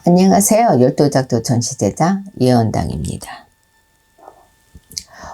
안녕하세요. 열도작도 전시제자 예언당입니다.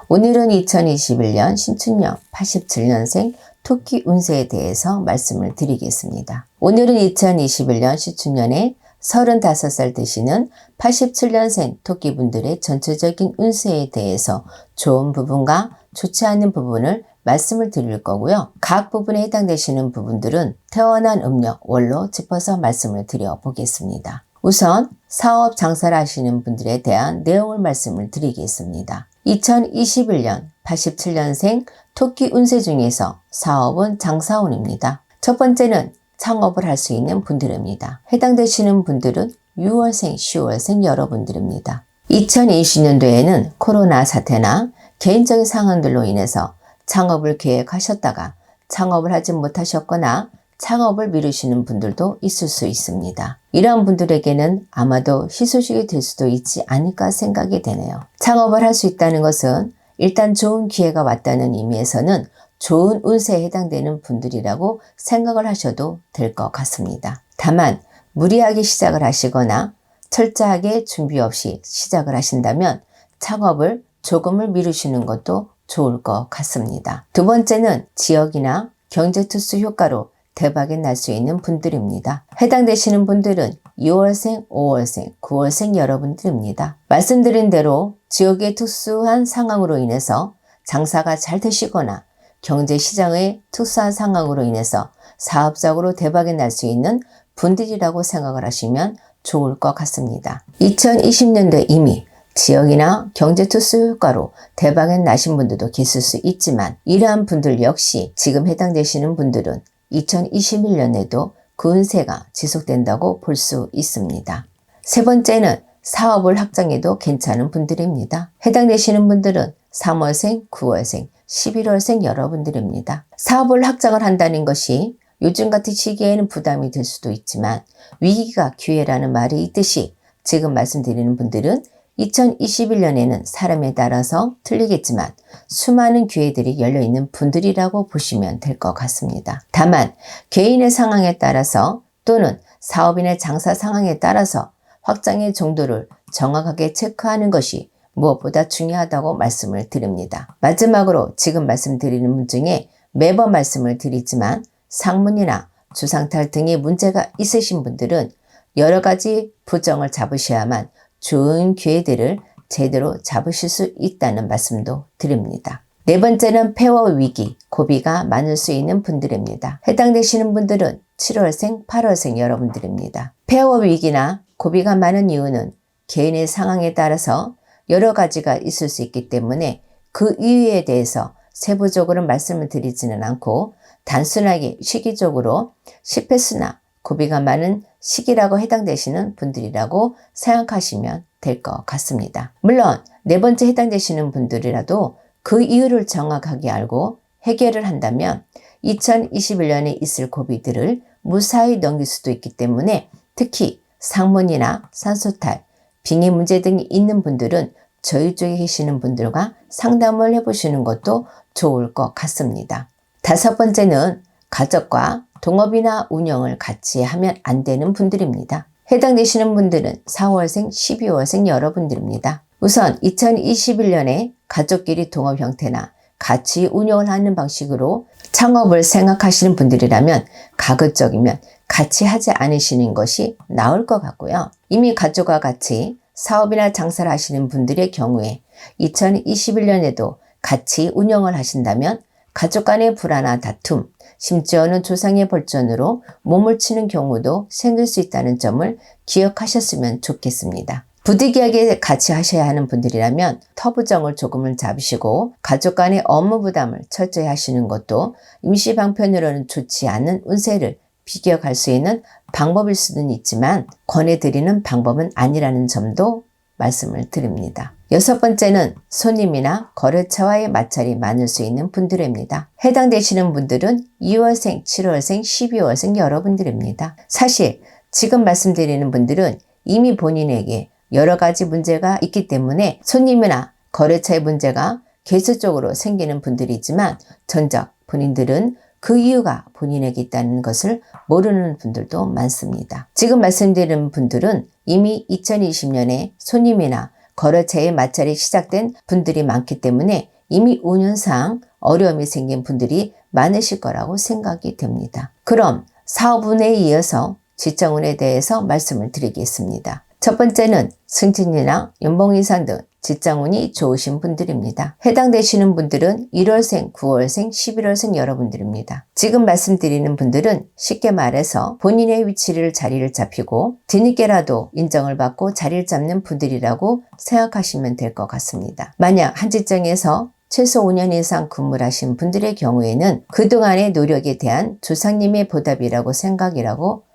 오늘은 2021년 신춘년 87년생 토끼 운세에 대해서 말씀을 드리겠습니다. 오늘은 2021년 신춘년에 35살 되시는 87년생 토끼분들의 전체적인 운세에 대해서 좋은 부분과 좋지 않은 부분을 말씀을 드릴 거고요. 각 부분에 해당되시는 부분들은 태어난 음력, 월로 짚어서 말씀을 드려 보겠습니다. 우선 사업 장사를 하시는 분들에 대한 내용을 말씀을 드리겠습니다. 2021년 87년생 토끼 운세 중에서 사업은 장사운입니다. 첫 번째는 창업을 할 수 있는 분들입니다. 해당되시는 분들은 6월생, 10월생 여러분들입니다. 2020년도에는 코로나 사태나 개인적인 상황들로 인해서 창업을 계획하셨다가 창업을 하지 못하셨거나 창업을 미루시는 분들도 있을 수 있습니다. 이러한 분들에게는 아마도 희소식이 될 수도 있지 않을까 생각이 되네요. 창업을 할 수 있다는 것은 일단 좋은 기회가 왔다는 의미에서는 좋은 운세에 해당되는 분들이라고 생각을 하셔도 될 것 같습니다. 다만 무리하게 시작을 하시거나 철저하게 준비 없이 시작을 하신다면 창업을 조금을 미루시는 것도 좋을 것 같습니다. 두 번째는 지역이나 경제투수 효과로 대박이 날 수 있는 분들입니다. 해당되시는 분들은 6월생, 5월생, 9월생 여러분들입니다. 말씀드린 대로 지역의 특수한 상황으로 인해서 장사가 잘 되시거나 경제시장의 특수한 상황으로 인해서 사업적으로 대박이 날 수 있는 분들이라고 생각을 하시면 좋을 것 같습니다. 2020년도에 이미 지역이나 경제투수 효과로 대박이 나신 분들도 계실 수 있지만 이러한 분들 역시 지금 해당되시는 분들은 2021년에도 그 운세가 지속된다고 볼 수 있습니다. 세 번째는 사업을 확장해도 괜찮은 분들입니다. 해당되시는 분들은 3월생, 9월생, 11월생 여러분들입니다. 사업을 확장을 한다는 것이 요즘 같은 시기에는 부담이 될 수도 있지만 위기가 기회라는 말이 있듯이 지금 말씀드리는 분들은 2021년에는 사람에 따라서 틀리겠지만 수많은 기회들이 열려있는 분들이라고 보시면 될 것 같습니다. 다만 개인의 상황에 따라서 또는 사업인의 장사 상황에 따라서 확장의 정도를 정확하게 체크하는 것이 무엇보다 중요하다고 말씀을 드립니다. 마지막으로 지금 말씀드리는 분 중에 매번 말씀을 드리지만 상문이나 주상탈 등의 문제가 있으신 분들은 여러 가지 부정을 잡으셔야만 좋은 기회들을 제대로 잡으실 수 있다는 말씀도 드립니다. 네 번째는 폐허 위기, 고비가 많을 수 있는 분들입니다. 해당되시는 분들은 7월생, 8월생 여러분들입니다. 폐허 위기나 고비가 많은 이유는 개인의 상황에 따라서 여러 가지가 있을 수 있기 때문에 그 이유에 대해서 세부적으로 말씀을 드리지는 않고 단순하게 시기적으로 실패수나 고비가 많은 시기라고 해당되시는 분들이라고 생각하시면 될 것 같습니다. 물론 네 번째 해당되시는 분들이라도 그 이유를 정확하게 알고 해결을 한다면 2021년에 있을 고비들을 무사히 넘길 수도 있기 때문에 특히 상문이나 산소탈, 빙의 문제 등이 있는 분들은 저희 쪽에 계시는 분들과 상담을 해보시는 것도 좋을 것 같습니다. 다섯 번째는 가족과 동업이나 운영을 같이 하면 안 되는 분들입니다. 해당되시는 분들은 4월생, 12월생 여러분들입니다. 우선 2021년에 가족끼리 동업 형태나 같이 운영을 하는 방식으로 창업을 생각하시는 분들이라면 가급적이면 같이 하지 않으시는 것이 나을 것 같고요. 이미 가족과 같이 사업이나 장사를 하시는 분들의 경우에 2021년에도 같이 운영을 하신다면 가족 간의 불화나 다툼, 심지어는 조상의 벌전으로 몸을 치는 경우도 생길 수 있다는 점을 기억하셨으면 좋겠습니다. 부득이하게 같이 하셔야 하는 분들이라면 터부정을 조금은 잡으시고 가족 간의 업무 부담을 철저히 하시는 것도 임시 방편으로는 좋지 않은 운세를 비교할 수 있는 방법일 수는 있지만 권해드리는 방법은 아니라는 점도 말씀을 드립니다. 여섯 번째는 손님이나 거래처와의 마찰이 많을 수 있는 분들입니다. 해당되시는 분들은 2월생, 7월생, 12월생 여러분들입니다. 사실 지금 말씀드리는 분들은 이미 본인에게 여러 가지 문제가 있기 때문에 손님이나 거래처의 문제가 계속적으로 생기는 분들이지만 정작 본인들은 그 이유가 본인에게 있다는 것을 모르는 분들도 많습니다. 지금 말씀드리는 분들은 이미 2020년에 손님이나 거래처의 마찰이 시작된 분들이 많기 때문에 이미 운연상 어려움이 생긴 분들이 많으실 거라고 생각이 됩니다. 그럼 사업운에 이어서 직장운에 대해서 말씀을 드리겠습니다. 첫 번째는 승진이나 연봉 인상 등 직장운이 좋으신 분들입니다. 해당되시는 분들은 1월생, 9월생, 11월생 여러분들입니다. 지금 말씀드리는 분들은 쉽게 말해서 본인의 위치를 자리를 잡히고 뒤늦게라도 인정을 받고 자리를 잡는 분들이라고 생각하시면 될 것 같습니다. 만약 한 직장에서 최소 5년 이상 근무를 하신 분들의 경우에는 그동안의 노력에 대한 조상님의 보답이라고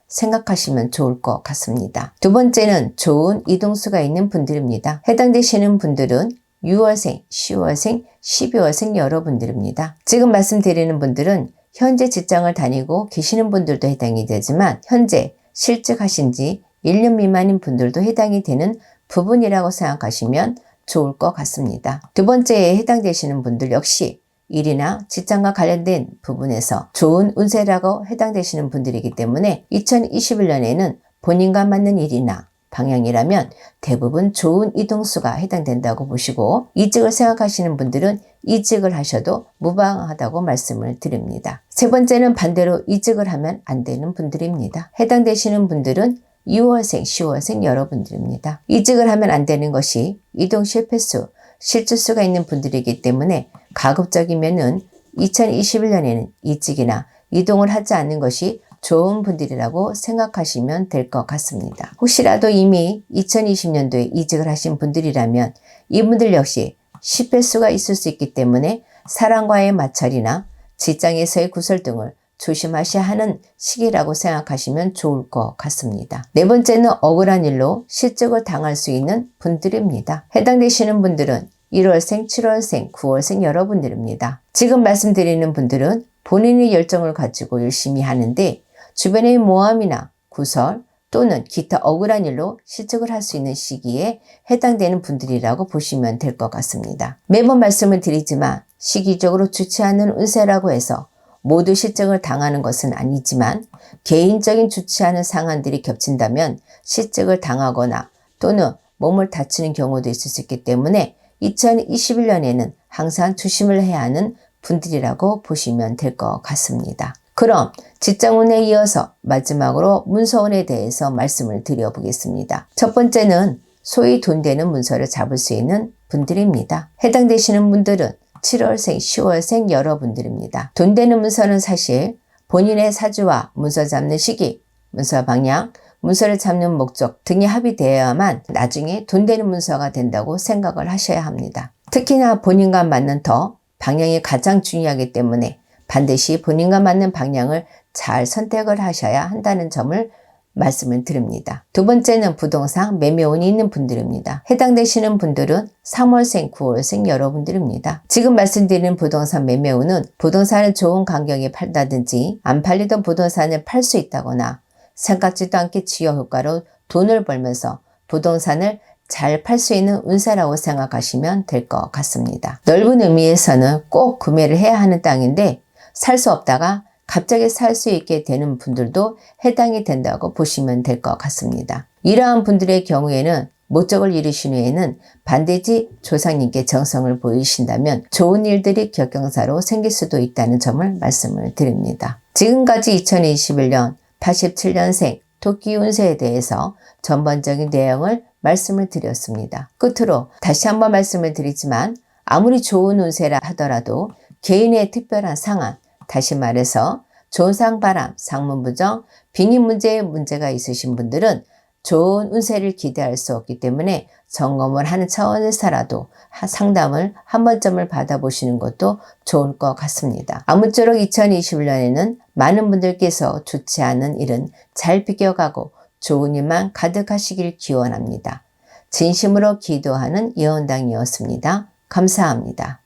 생각하시면 좋을 것 같습니다. 두 번째는 좋은 이동수가 있는 분들입니다. 해당되시는 분들은 6월생, 10월생, 12월생 여러분들입니다. 지금 말씀드리는 분들은 현재 직장을 다니고 계시는 분들도 해당이 되지만 현재 실직하신 지 1년 미만인 분들도 해당이 되는 부분이라고 생각하시면 좋을 것 같습니다. 두 번째에 해당되시는 분들 역시 일이나 직장과 관련된 부분에서 좋은 운세라고 해당되시는 분들이기 때문에 2021년에는 본인과 맞는 일이나 방향이라면 대부분 좋은 이동수가 해당된다고 보시고 이직을 생각하시는 분들은 이직을 하셔도 무방하다고 말씀을 드립니다. 세 번째는 반대로 이직을 하면 안 되는 분들입니다. 해당되시는 분들은 6월생, 10월생 여러분들입니다. 이직을 하면 안 되는 것이 이동 실패수, 실주수가 있는 분들이기 때문에 가급적이면은 2021년에는 이직이나 이동을 하지 않는 것이 좋은 분들이라고 생각하시면 될 것 같습니다. 혹시라도 이미 2020년도에 이직을 하신 분들이라면 이분들 역시 실패수가 있을 수 있기 때문에 사람과의 마찰이나 직장에서의 구설 등을 조심하셔야 하는 시기라고 생각하시면 좋을 것 같습니다. 네 번째는 억울한 일로 실직을 당할 수 있는 분들입니다. 해당되시는 분들은 1월생, 7월생, 9월생 여러분들입니다. 지금 말씀드리는 분들은 본인의 열정을 가지고 열심히 하는데 주변의 모함이나 구설 또는 기타 억울한 일로 실직을 할 수 있는 시기에 해당되는 분들이라고 보시면 될 것 같습니다. 매번 말씀을 드리지만 시기적으로 좋지 않은 운세라고 해서 모두 실직을 당하는 것은 아니지만 개인적인 좋지 않은 상황들이 겹친다면 실직을 당하거나 또는 몸을 다치는 경우도 있을 수 있기 때문에 2021년에는 항상 조심을 해야 하는 분들이라고 보시면 될 것 같습니다. 그럼 직장운에 이어서 마지막으로 문서운에 대해서 말씀을 드려보겠습니다. 첫 번째는 소위 돈 되는 문서를 잡을 수 있는 분들입니다. 해당되시는 분들은 7월생, 10월생 여러분들입니다. 돈 되는 문서는 사실 본인의 사주와 문서 잡는 시기, 문서 방향, 문서를 잡는 목적 등이 합의되어야만 나중에 돈 되는 문서가 된다고 생각을 하셔야 합니다. 특히나 본인과 맞는 더 방향이 가장 중요하기 때문에 반드시 본인과 맞는 방향을 잘 선택을 하셔야 한다는 점을 말씀을 드립니다. 두 번째는 부동산 매매운이 있는 분들입니다. 해당되시는 분들은 3월생, 9월생 여러분들입니다. 지금 말씀드리는 부동산 매매운은 부동산을 좋은 간격에 팔다든지 안 팔리던 부동산을 팔 수 있다거나 생각지도 않게 지여 효과로 돈을 벌면서 부동산을 잘 팔 수 있는 운세라고 생각하시면 될 것 같습니다. 넓은 의미에서는 꼭 구매를 해야 하는 땅인데 살 수 없다가 갑자기 살 수 있게 되는 분들도 해당이 된다고 보시면 될 것 같습니다. 이러한 분들의 경우에는 목적을 이루신 후에는 반드시 조상님께 정성을 보이신다면 좋은 일들이 격경사로 생길 수도 있다는 점을 말씀을 드립니다. 지금까지 2021년 87년생 토끼 운세에 대해서 전반적인 내용을 말씀을 드렸습니다. 끝으로 다시 한번 말씀을 드리지만 아무리 좋은 운세라 하더라도 개인의 특별한 상황, 다시 말해서 존상바람, 상문부정, 빙의 문제가 있으신 분들은 좋은 운세를 기대할 수 없기 때문에 점검을 하는 차원에서라도 상담을 한 번쯤을 받아보시는 것도 좋을 것 같습니다. 아무쪼록 2021년에는 많은 분들께서 좋지 않은 일은 잘 비껴가고 좋은 일만 가득하시길 기원합니다. 진심으로 기도하는 예언당이었습니다. 감사합니다.